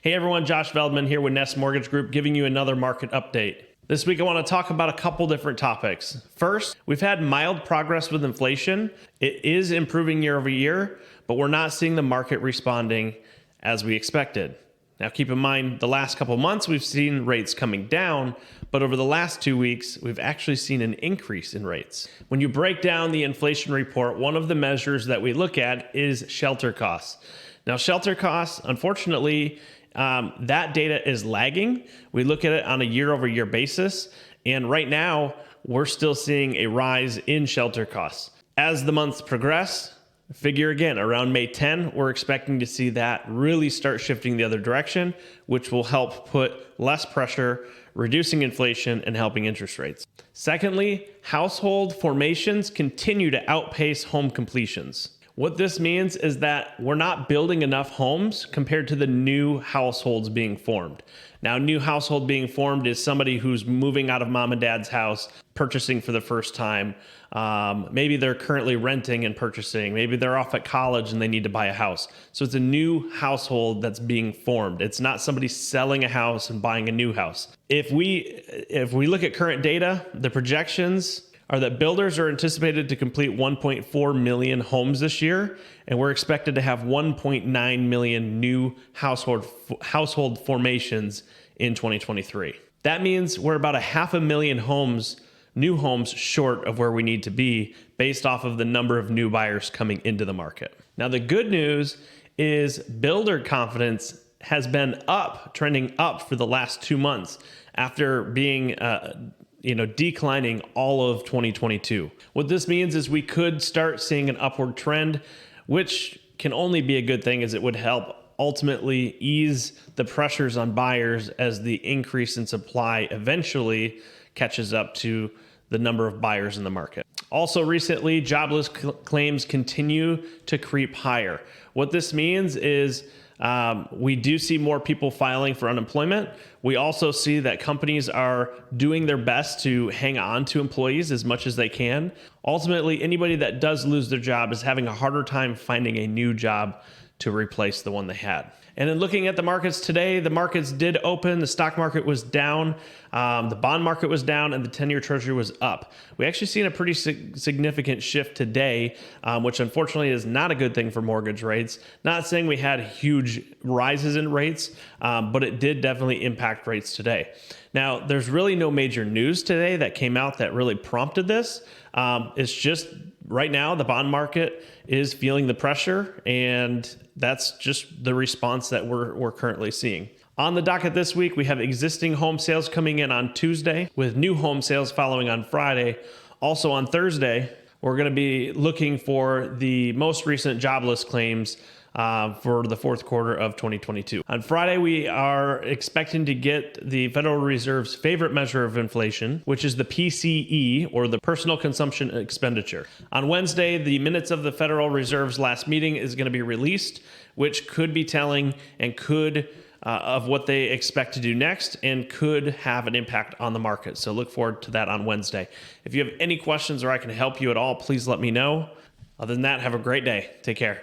Hey everyone, Josh Veldman here with Nest Mortgage Group giving you another market update. This week I want to talk about a couple different topics. First, we've had mild progress with inflation. It is improving year over year, but we're not seeing the market responding as we expected. Now keep in mind, the last couple months we've seen rates coming down, but over the last 2 weeks, we've actually seen an increase in rates. When you break down the inflation report, one of the measures that we look at is shelter costs. Now shelter costs, unfortunately, that data is lagging. We look at it on a year over year basis. And right now we're still seeing a rise in shelter costs. As the months progress, figure again, around May 10, we're expecting to see that really start shifting the other direction, which will help put less pressure, reducing inflation and helping interest rates. Secondly, household formations continue to outpace home completions. What this means is that we're not building enough homes compared to the new households being formed. Now, new household being formed is somebody who's moving out of mom and dad's house, purchasing for the first time. Maybe they're currently renting and purchasing. Maybe they're off at college and they need to buy a house. So it's a new household that's being formed. It's not somebody selling a house and buying a new house. If we look at current data, the projections are that builders are anticipated to complete 1.4 million homes this year, and we're expected to have 1.9 million new household formations in 2023. That means we're about 500,000 homes, new homes, short of where we need to be based off of the number of new buyers coming into the market. Now, the good news is builder confidence has been trending up for the last 2 months after being declining all of 2022. What this means is we could start seeing an upward trend, which can only be a good thing as it would help ultimately ease the pressures on buyers as the increase in supply eventually catches up to the number of buyers in the market. Also recently, jobless claims continue to creep higher. What this means is we do see more people filing for unemployment. We also see that companies are doing their best to hang on to employees as much as they can. Ultimately, anybody that does lose their job is having a harder time finding a new job to replace the one they had. And in looking at the markets today, the markets did open. The stock market was down, the bond market was down, and the 10-year treasury was up. We actually seen a pretty significant shift today, which unfortunately is not a good thing for mortgage rates. Not saying we had huge rises in rates, but it did definitely impact rates today. Now, there's really no major news today that came out that really prompted this. It's just right now the bond market is feeling the pressure, and that's just the response that we're currently seeing. On the docket this week, we have existing home sales coming in on Tuesday, with new home sales following on Friday. Also on Thursday, we're going to be looking for the most recent jobless claims for the fourth quarter of 2022. On Friday, we are expecting to get the Federal Reserve's favorite measure of inflation, which is the PCE, or the Personal Consumption Expenditure. On Wednesday, the minutes of the Federal Reserve's last meeting is going to be released, which could be telling and could of what they expect to do next and could have an impact on the market. So look forward to that on Wednesday. If you have any questions or I can help you at all, please let me know. Other than that, have a great day. Take care.